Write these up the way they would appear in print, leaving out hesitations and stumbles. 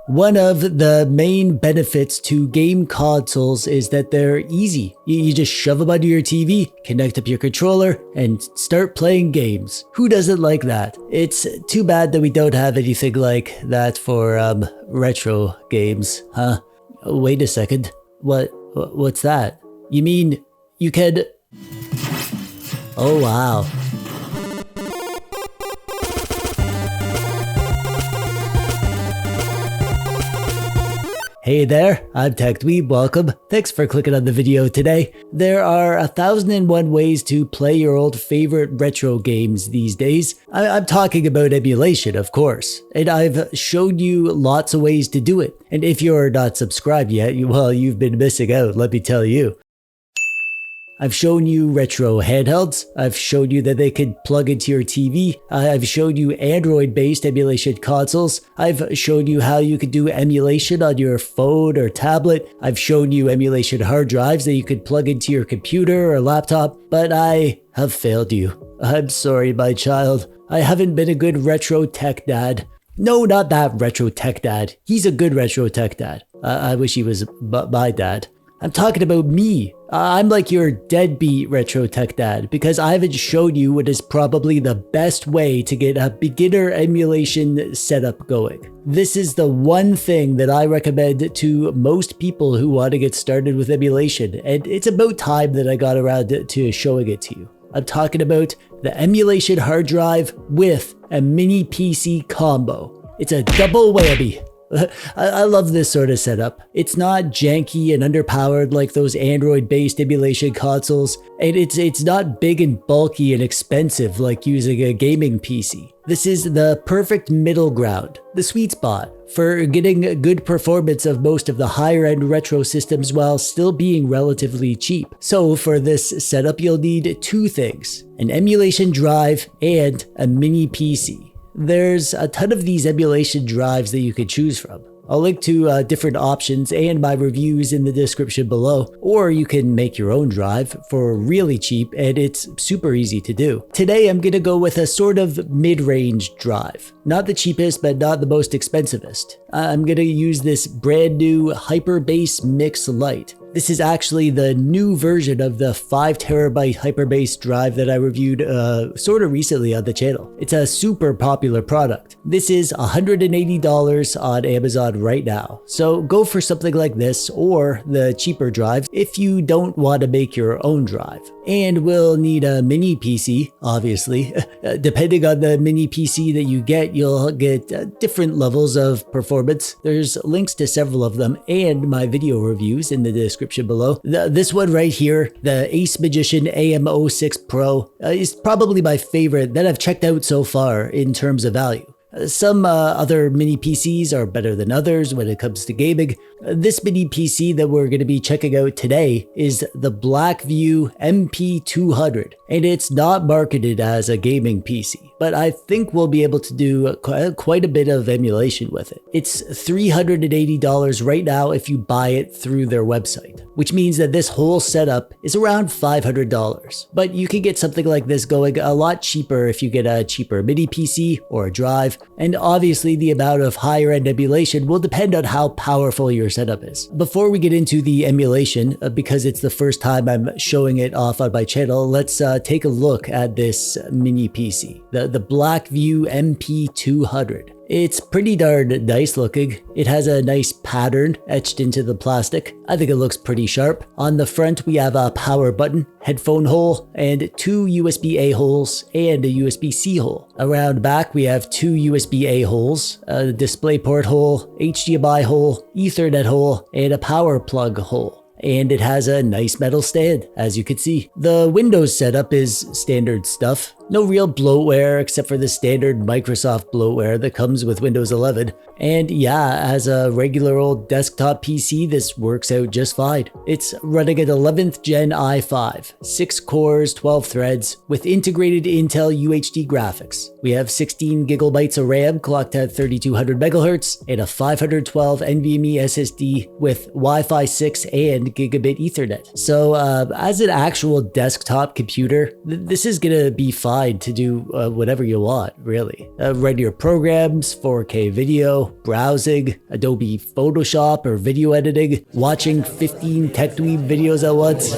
One of the main benefits to game consoles is that they're easy. You just shove them under your TV, connect up your controller, and start playing games. Who doesn't like that? It's too bad that we don't have anything like that for retro games, huh? Wait a second. What's that? You mean you can... Oh wow. Hey there, I'm TechDweeb, welcome. Thanks for clicking on the video today. There are 1,001 ways to play your old favorite retro games these days. I'm talking about emulation, of course, and I've showed you lots of ways to do it. And if you're not subscribed yet, well, you've been missing out, let me tell you. I've shown you retro handhelds, I've showed you that they could plug into your TV, I've showed you Android-based emulation consoles, I've shown you how you could do emulation on your phone or tablet, I've shown you emulation hard drives that you could plug into your computer or laptop, but I have failed you. I'm sorry, my child. I haven't been a good retro tech dad. No, not that retro tech dad. He's a good retro tech dad. I wish he was my dad. I'm talking about me. I'm like your deadbeat retro tech dad because I haven't showed you what is probably the best way to get a beginner emulation setup going. This is the one thing that I recommend to most people who want to get started with emulation, and it's about time that I got around to showing it to you. I'm talking about the emulation hard drive with a mini PC combo. It's a double whammy. I love this sort of setup. It's not janky and underpowered like those Android-based emulation consoles, and it's not big and bulky and expensive like using a gaming PC. This is the perfect middle ground, the sweet spot, for getting good performance of most of the higher-end retro systems while still being relatively cheap. So for this setup, you'll need two things: an emulation drive and a mini PC. There's a ton of these emulation drives that you can choose from. I'll link to different options and my reviews in the description below, or you can make your own drive for really cheap and it's super easy to do. Today I'm gonna go with a sort of mid-range drive. Not the cheapest, but not the most expensivest. I'm gonna use this brand new Hyperbase Mix LITE. This is actually the new version of the 5TB Hyperbase drive that I reviewed sort of recently on the channel. It's a super popular product. This is $180 on Amazon right now. So go for something like this or the cheaper drive if you don't want to make your own drive. And we'll need a mini PC, obviously. Depending on the mini PC that you get, you'll get different levels of performance. There's links to several of them and my video reviews in the description below. This one right here, the Ace Magician AM06 Pro, is probably my favorite that I've checked out so far in terms of value. Some other mini PCs are better than others when it comes to gaming. This mini PC that we're going to be checking out today is the Blackview MP200, and it's not marketed as a gaming PC, but I think we'll be able to do quite a bit of emulation with it. It's $380 right now if you buy it through their website, which means that this whole setup is around $500. But you can get something like this going a lot cheaper if you get a cheaper mini PC or a drive, and obviously the amount of higher end emulation will depend on how powerful your setup is. Before we get into the emulation, because it's the first time I'm showing it off on my channel, let's take a look at this mini PC, the Blackview MP200. It's pretty darn nice looking. It has a nice pattern etched into the plastic. I think it looks pretty sharp. On the front, we have a power button, headphone hole, and two USB-A holes and a USB-C hole. Around back, we have two USB-A holes, a DisplayPort hole, HDMI hole, Ethernet hole, and a power plug hole. And it has a nice metal stand, as you can see. The Windows setup is standard stuff. No real bloatware except for the standard Microsoft bloatware that comes with Windows 11. And yeah, as a regular old desktop PC, this works out just fine. It's running an 11th gen i5, 6 cores, 12 threads, with integrated Intel UHD graphics. We have 16 gigabytes of RAM clocked at 3200 megahertz and a 512 NVMe SSD with Wi-Fi 6 and gigabit Ethernet. So as an actual desktop computer, this is gonna be fine fine to do whatever you want, really. Run your programs, 4K video, browsing, Adobe Photoshop or video editing, watching 15 TechDweeb videos at once.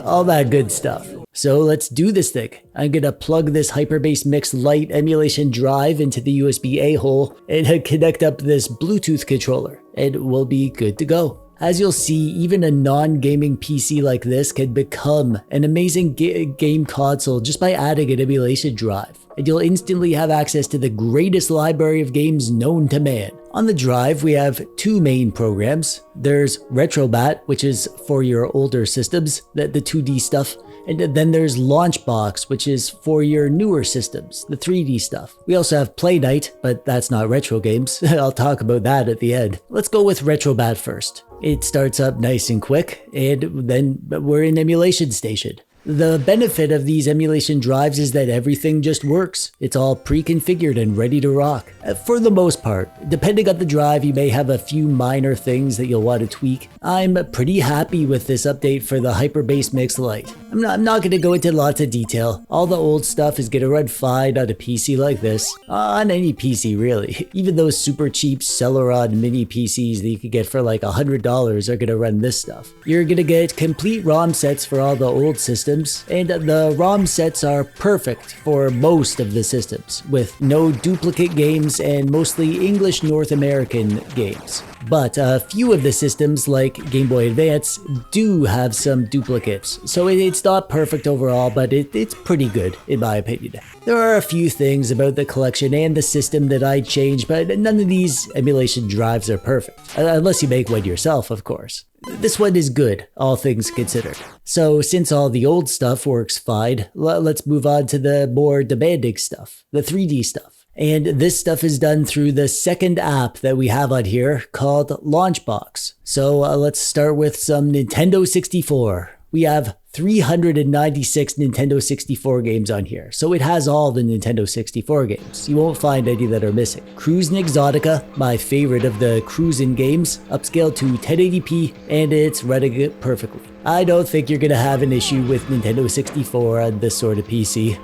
All that good stuff. So let's do this thing. I'm gonna plug this Hyperbase Mix LITE emulation drive into the USB-A hole and connect up this Bluetooth controller, and we'll be good to go. As you'll see, even a non-gaming PC like this can become an amazing game console just by adding an emulation drive, and you'll instantly have access to the greatest library of games known to man. On the drive, we have two main programs. There's RetroBat, which is for your older systems, the 2D stuff. And then there's Launchbox, which is for your newer systems, the 3D stuff. We also have Play Night, but that's not retro games. I'll talk about that at the end. Let's go with RetroBat first. It starts up nice and quick, and then we're in emulation station. The benefit of these emulation drives is that everything just works. It's all pre-configured and ready to rock. For the most part, depending on the drive, you may have a few minor things that you'll want to tweak. I'm pretty happy with this update for the Hyperbase Mix LITE. I'm not going to go into lots of detail. All the old stuff is going to run fine on a PC like this. On any PC, really. Even those super cheap Celeron mini PCs that you could get for like $100 are going to run this stuff. You're going to get complete ROM sets for all the old systems, and the ROM sets are perfect for most of the systems, with no duplicate games and mostly English North American games. But a few of the systems, like Game Boy Advance, do have some duplicates, so it's not perfect overall, but it's pretty good, in my opinion. There are a few things about the collection and the system that I'd change, but none of these emulation drives are perfect, unless you make one yourself, of course. This one is good, all things considered. So since all the old stuff works fine, let's move on to the more demanding stuff, the 3D stuff. And this stuff is done through the second app that we have on here called Launchbox. So let's start with some Nintendo 64. We have 396 Nintendo 64 games on here, so it has all the Nintendo 64 games. You won't find any that are missing. Cruisin' Exotica, my favorite of the cruisin' games, upscaled to 1080p, and it's running it perfectly. I don't think you're gonna have an issue with Nintendo 64 on this sort of PC.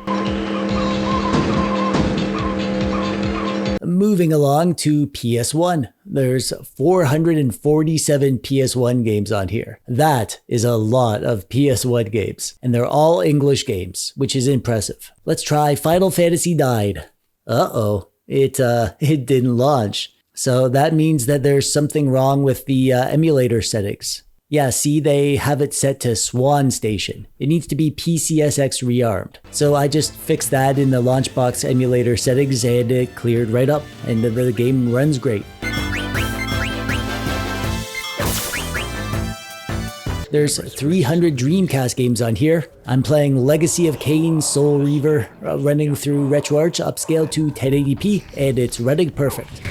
Moving along to PS1. There's 447 PS1 games on here. That is a lot of PS1 games, and they're all English games, which is impressive. Let's try Final Fantasy IX. Uh-oh, it didn't launch. So that means that there's something wrong with the emulator settings. Yeah, see, they have it set to Swan Station. It needs to be PCSX rearmed. So I just fixed that in the Launchbox emulator settings and it cleared right up, and the game runs great. There's 300 Dreamcast games on here. I'm playing Legacy of Kain Soul Reaver, running through RetroArch upscale to 1080p, and it's running perfect.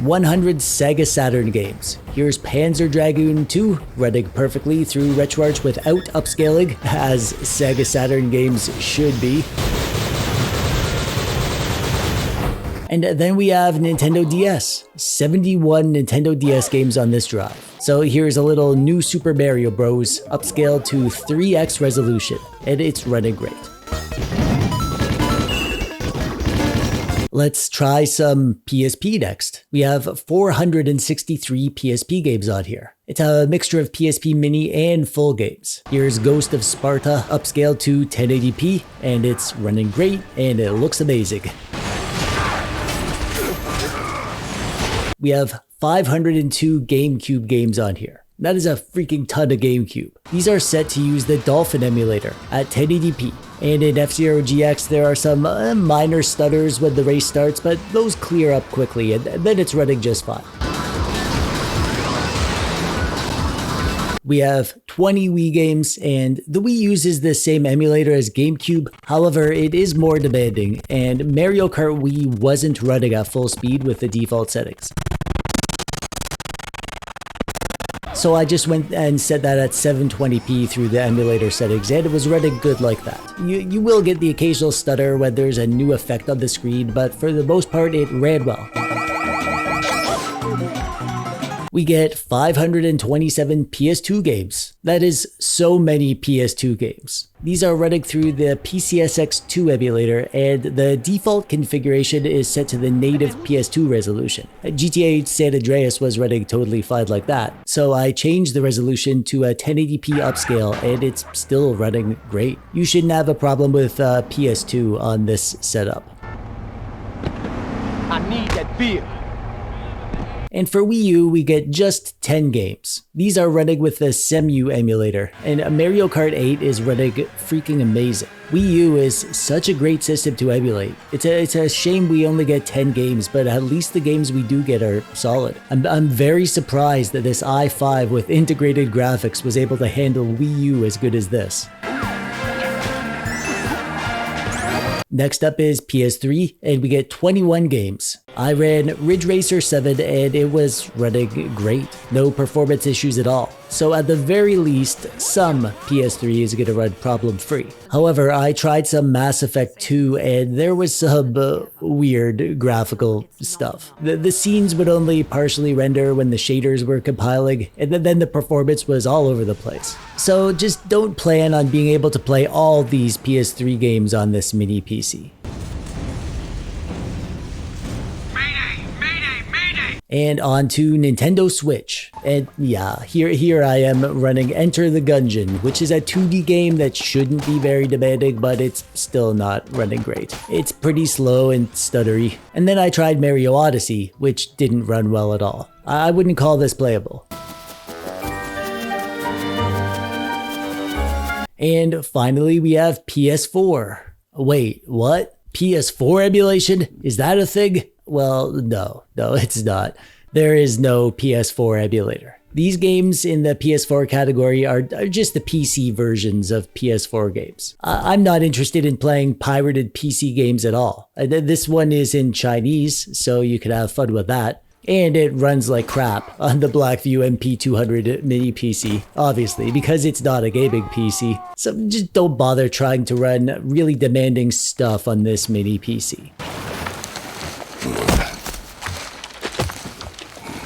100 Sega Saturn games. Here's Panzer Dragoon 2, running perfectly through RetroArch without upscaling, as Sega Saturn games should be. And then we have Nintendo DS. 71 Nintendo DS games on this drive. So here's a little New Super Mario Bros. Upscaled to 3x resolution, and it's running great. Let's try some PSP next. We have 463 PSP games on here. It's a mixture of PSP Mini and full games. Here's Ghost of Sparta, upscaled to 1080p, and it's running great, and it looks amazing. We have 502 GameCube games on here. That is a freaking ton of GameCube. These are set to use the Dolphin emulator at 1080p. And in F-Zero GX, there are some minor stutters when the race starts, but those clear up quickly, and then it's running just fine. We have 20 Wii games, and the Wii uses the same emulator as GameCube. However, it is more demanding, and Mario Kart Wii wasn't running at full speed with the default settings. So I just went and set that at 720p through the emulator settings, and it was running good like that. You will get the occasional stutter when there's a new effect on the screen, but for the most part it ran well. we get 527 PS2 games. That is so many PS2 games. These are running through the PCSX2 emulator, and the default configuration is set to the native PS2 resolution. GTA San Andreas was running totally fine like that, so I changed the resolution to a 1080p upscale, and it's still running great. You shouldn't have a problem with PS2 on this setup. I need that beer. And for Wii U, we get just 10 games. These are running with the CEMU emulator, and Mario Kart 8 is running freaking amazing. Wii U is such a great system to emulate. It's a shame we only get 10 games, but at least the games we do get are solid. I'm very surprised that this i5 with integrated graphics was able to handle Wii U as good as this. Next up is PS3, and we get 21 games. I ran Ridge Racer 7 and it was running great. No performance issues at all. So at the very least, some PS3 is going to run problem-free. However, I tried some Mass Effect 2 and there was some weird graphical stuff. The scenes would only partially render when the shaders were compiling, and then the performance was all over the place. So just don't plan on being able to play all these PS3 games on this mini PC. And on to Nintendo Switch. And yeah, here I am running Enter the Gungeon, which is a 2D game that shouldn't be very demanding, but it's still not running great. It's pretty slow and stuttery. And then I tried Mario Odyssey, which didn't run well at all. I wouldn't call this playable. And finally, we have PS4. Wait, what? PS4 emulation? Is that a thing? Well, no, it's not. There is no PS4 emulator. These games in the PS4 category are just the PC versions of PS4 games. I'm not interested in playing pirated PC games at all. This one is in Chinese, so you can have fun with that. And it runs like crap on the Blackview MP200 mini PC, obviously, because it's not a gaming PC. So just don't bother trying to run really demanding stuff on this mini PC.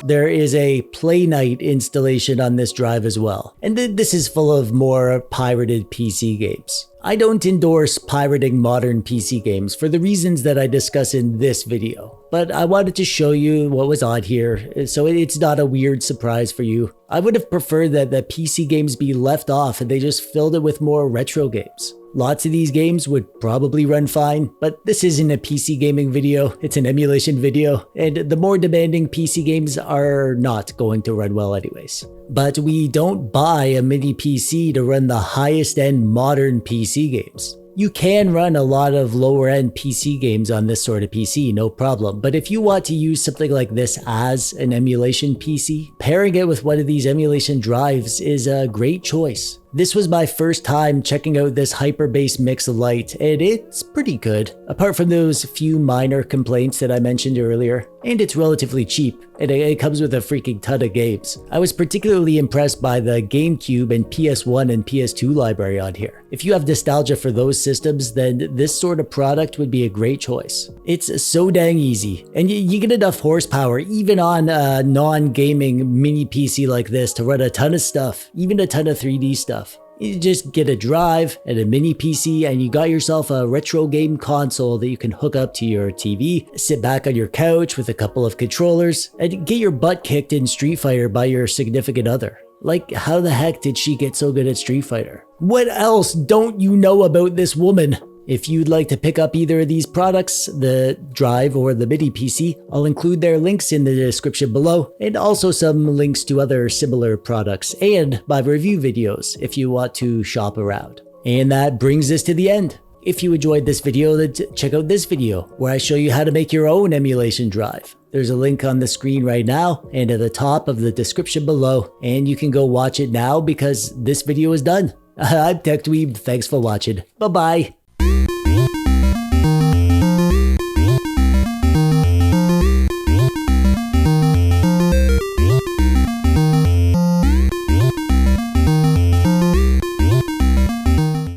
There is a Play Night installation on this drive as well, and this is full of more pirated PC games. I don't endorse pirating modern PC games for the reasons that I discuss in this video, but I wanted to show you what was on here so it's not a weird surprise for you. I would have preferred that the PC games be left off and they just filled it with more retro games. Lots of these games would probably run fine, but this isn't a PC gaming video, it's an emulation video, and the more demanding PC games are not going to run well anyways. But we don't buy a mini PC to run the highest end modern PC games. You can run a lot of lower end PC games on this sort of PC, no problem, but if you want to use something like this as an emulation PC, pairing it with one of these emulation drives is a great choice. This was my first time checking out this Hyperbase Mix LITE, and it's pretty good, apart from those few minor complaints that I mentioned earlier, and it's relatively cheap, and it comes with a freaking ton of games. I was particularly impressed by the GameCube and PS1 and PS2 library on here. If you have nostalgia for those systems, then this sort of product would be a great choice. It's so dang easy, and you get enough horsepower even on a non-gaming mini PC like this to run a ton of stuff, even a ton of 3D stuff. You just get a drive and a mini PC and you got yourself a retro game console that you can hook up to your TV, sit back on your couch with a couple of controllers, and get your butt kicked in Street Fighter by your significant other. Like, how the heck did she get so good at Street Fighter? What else don't you know about this woman? If you'd like to pick up either of these products, the drive or the mini PC, I'll include their links in the description below, and also some links to other similar products and my review videos if you want to shop around. And that brings us to the end. If you enjoyed this video, then check out this video where I show you how to make your own emulation drive. There's a link on the screen right now and at the top of the description below, and you can go watch it now because this video is done. I'm TechDweeb, thanks for watching. Bye bye.